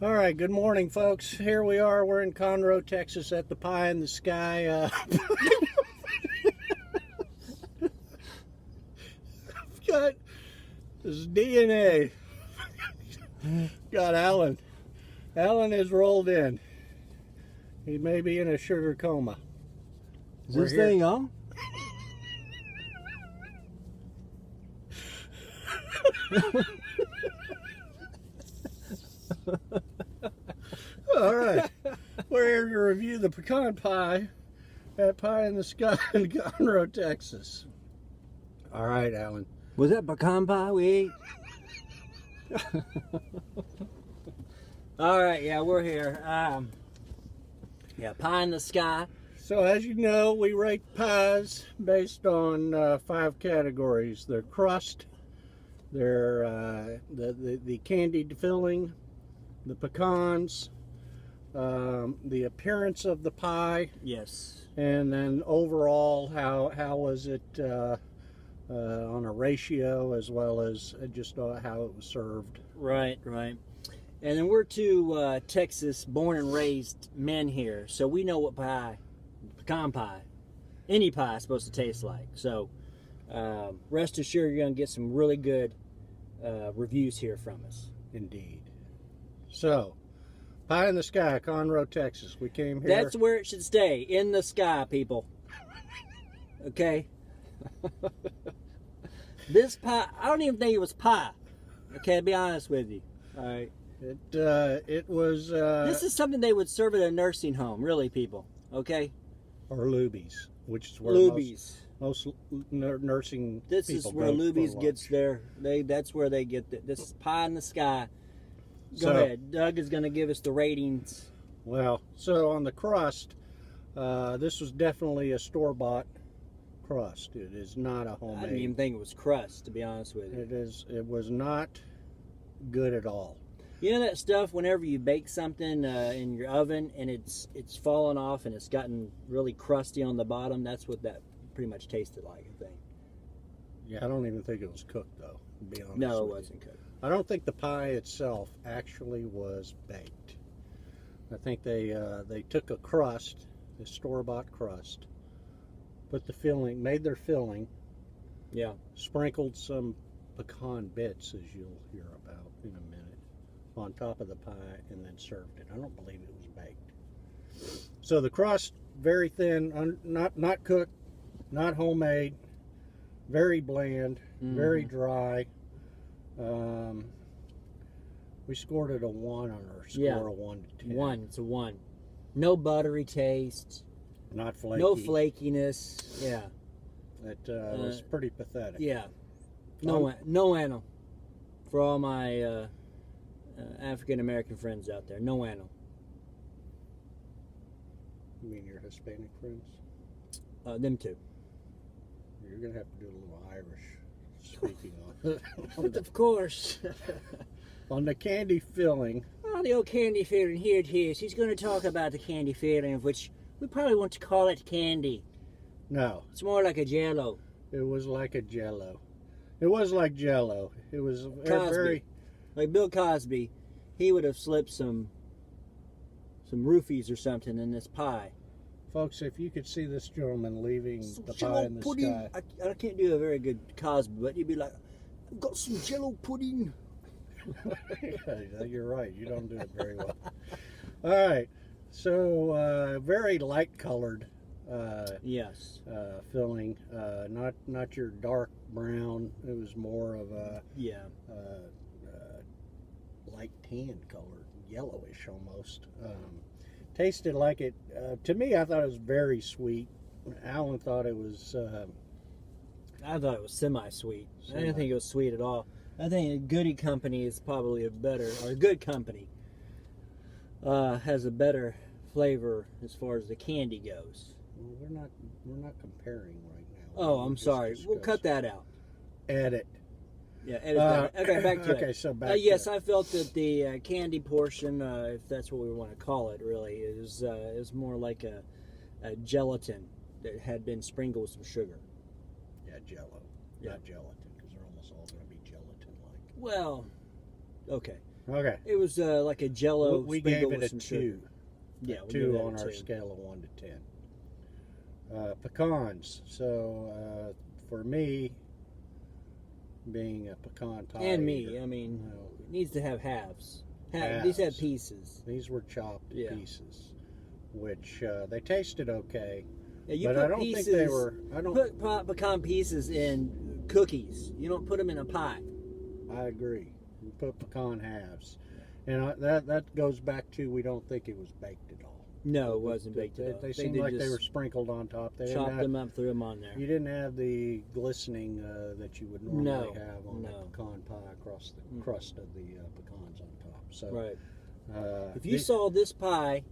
All right, good morning, folks. Here we are. We're in Conroe, Texas, at the Pie in the Sky. I've got this DNA. Got Alan. Alan is rolled in. He may be in a sugar coma. Is this thing on? All right. We're here to review the pecan pie at Pie in the Sky in Conroe, Texas. All right, Alan. Was that pecan pie we ate? All right, yeah, we're here. Yeah, Pie in the Sky. So as you know, we rate pies based on 5 categories: their crust, their the candied filling, the pecans, the appearance of the pie, Yes. and then overall how was it on a ratio, as well as just how it was served. Right. And then we're two Texas born and raised men here, so we know what pecan pie, any pie is supposed to taste like. So rest assured you're going to get some really good reviews here from us. Indeed. So, Pie in the Sky, Conroe, Texas. We came here. That's where it should stay, in the sky, people. Okay? This pie, I don't even think it was pie. Okay, to be honest with you. All right. It was This is something they would serve at a nursing home, really, people. Okay? or Lubies, which is where Lubies. most nursing This people is where go for Lubies lunch. gets their. That's where they get this is Pie in the Sky. Go So- ahead. Doug is going to give us the ratings. Well, so on the crust, this was definitely a store-bought crust. It is not a I didn't homemade. even think it was crust, to be honest with you. It was not good at all. You know that stuff whenever you bake something in your oven and it's fallen off and it's gotten really crusty on the bottom? That's what that pretty much tasted like, I think. Yeah, I don't even think it was cooked, though, to be honest. No, it with you. wasn't cooked. I don't think the pie itself actually was baked. I think they took a crust, a store-bought crust, put the filling, made their filling, Yeah. sprinkled some pecan bits, as you'll hear about in a minute, on top of the pie, and then served it. I don't believe it was baked. So the crust, very thin, not cooked, not homemade, very bland, very dry. We scored it a 1 on our score, Yeah. a 1 to 10. 1. It's a 1. No buttery taste. Not flaky. No flakiness. Yeah. It was pretty pathetic. Yeah. No animal. For all my African American friends out there, no animal. You mean your Hispanic friends? Them two. You're going to have to do a little Irish speaking on Of course. on the candy filling. Oh, the old candy filling, here it is. He's going to talk about the candy filling, of which we probably want to call it candy. No, It's more like a jello. it was like a Jello. It was like Jello. It was Cosby. very. Like Bill Cosby, he would have slipped some roofies or something in this pie. Folks, if you could see this gentleman leaving the pie Jello in the pudding. sky. I can't do a very good Cosby, but you'd be like, I've got some jello pudding. You're right. You don't do it very well. All right. So very light colored Yes. filling. Not your dark brown. It was more of a Yeah. light tan colored, yellowish almost. Tasted like it. To me, I thought it was very sweet. Alan thought it was. I thought it was semi-sweet. I didn't think it was sweet at all. I think a Goody Company is probably a good company. Has a better flavor as far as the candy goes. Well, we're not comparing right now. Oh, We're I'm just sorry. We'll cut discussing. that out. Edit. Yeah, edit that. Okay, back to it. Okay, so back. Yes, to it. I felt that the candy portion, if that's what we want to call it, really is more like a gelatin that had been sprinkled with some sugar. Yeah, Jello, Yeah. not gelatin, because they're almost all going to be gelatin-like. Well, okay. Okay. It was like a Jello. We sprinkled gave it with a some 2. sugar. Yeah, we gave 2 that a on our 2. scale of 1 to 10. Pecans. So for me, being a pecan pie And me, eater, I mean, you know, it needs to have halves. These halves. have pieces. These were chopped Yeah. pieces, which they tasted okay. Yeah, you But put I don't pieces, think they were. I don't. put pecan pieces in cookies. You don't put them in a pie. I agree. We put pecan halves, and that goes back to we don't think it was baked at all. No, it wasn't baked at all. They seemed like they were sprinkled on top. They chopped them up, threw them on there. You didn't have the glistening that you would normally have on no. a pecan pie across the crust of the pecans on top. So, right. If you saw this pie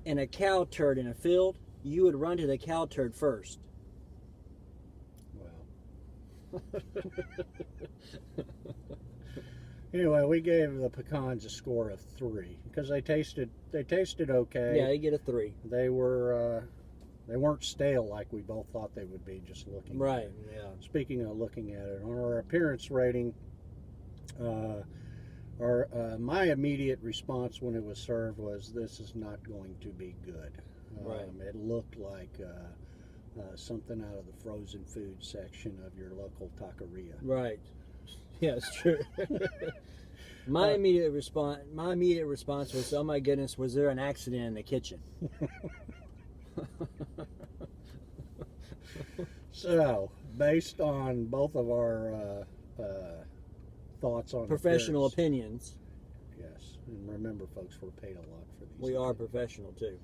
and a cow turd in a field, you would run to the cow turd first. Well. Anyway, we gave the pecans a score of 3 because they tasted okay. Yeah, you get a 3. They weren't stale like we both thought they would be just looking Right, at it. yeah. Speaking of looking at it, on our appearance rating, my immediate response when it was served was, this is not going to be good. Right. It looked like something out of the frozen food section of your local taqueria. Right. Yeah, it's true. My immediate response was, oh my goodness, was there an accident in the kitchen? So, based on both of our thoughts on Professional appearance, opinions. yes, and remember, folks, we're paid a lot for these. We are professional too.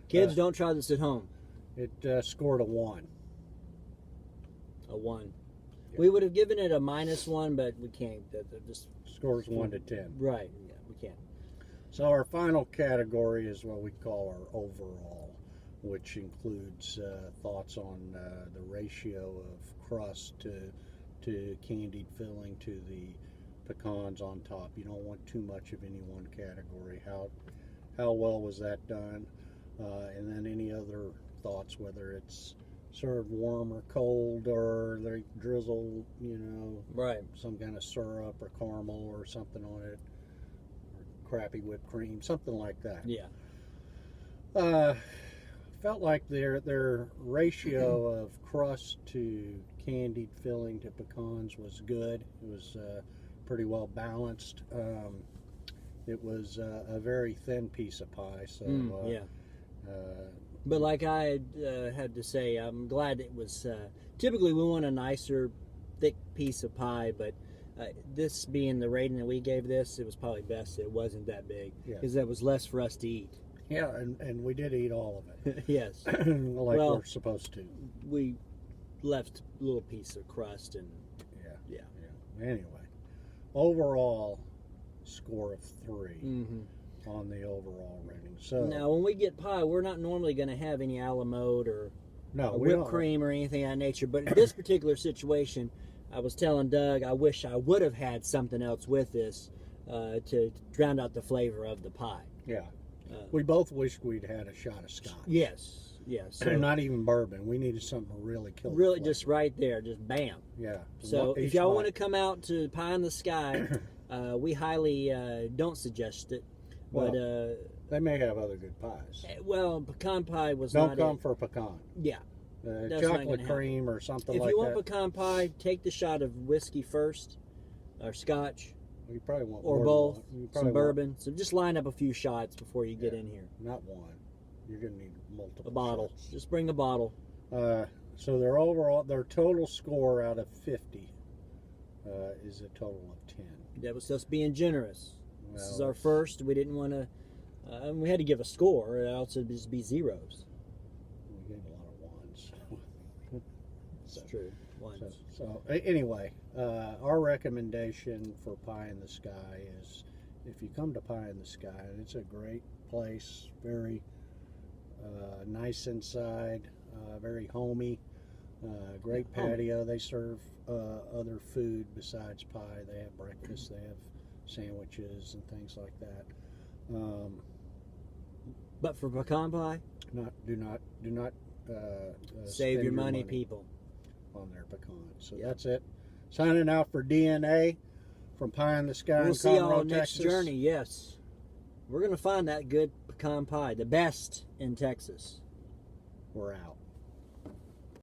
Kids, don't try this at home. It scored a 1. A 1. Yeah. We would have given it a -1, but we can't. Just Scores 1 to 10. right. Yeah, we can't. So our final category is what we call our overall, which includes thoughts on the ratio of crust to candied filling to the pecans on top. You don't want too much of any one category. How well was that done? And then any other thoughts, whether it's served warm or cold, or they drizzle, Right. some kind of syrup or caramel or something on it, or crappy whipped cream, something like that. Yeah. Felt like their ratio of crust to candied filling to pecans was good. It was pretty well balanced. It was a very thin piece of pie, so yeah. But like I had to say, I'm glad it was. Typically, we want a nicer, thick piece of pie, but this being the rating that we gave this, it was probably best it wasn't that big, because that was less for us to eat. Yeah, and we did eat all of it. Yes. Like we're supposed to. We left a little piece of crust and yeah. Anyway, overall score of 3 Mm-hmm. on the overall rating. So now, when we get pie, we're not normally going to have any a la mode or whipped cream or anything of that nature. But in this particular situation, I was telling Doug, I wish I would have had something else with this to drown out the flavor of the pie. Yeah. We both wished we'd had a shot of scotch. Yes. So not even bourbon. We needed something to really kill the really flavor. just right there, just bam. Yeah. So if y'all want to come out to Pie in the Sky, we highly don't suggest it. Well, But they may have other good pies. well, pecan pie was Don't not come it. for pecan. Yeah. That's not Chocolate gonna cream or something If like you want that. pecan pie, take the shot of whiskey first, or scotch, You probably want or more both, than one. You some probably bourbon. So just line up a few shots before you get in here. Not one. You're going to need multiple. A bottle. shots. Just bring a bottle. So their total score out of 50 is a total of 10. That was us being generous. This is Well, our first. We didn't want to. We had to give a score, or else it'd just be zeros. We gave a lot of ones. That's true. Ones. Anyway, our recommendation for Pie in the Sky is, if you come to Pie in the Sky, and it's a great place, very nice inside, very homey, great patio. They serve other food besides pie. They have breakfast, they have sandwiches and things like that. But for pecan pie, Do not save spend your money, people. on their pecans. So that's it. Signing out for DNA. from Pie in the Sky We'll in see y'all Conroe, next Texas. journey. Yes, we're gonna find that good pecan pie, the best in Texas. We're out.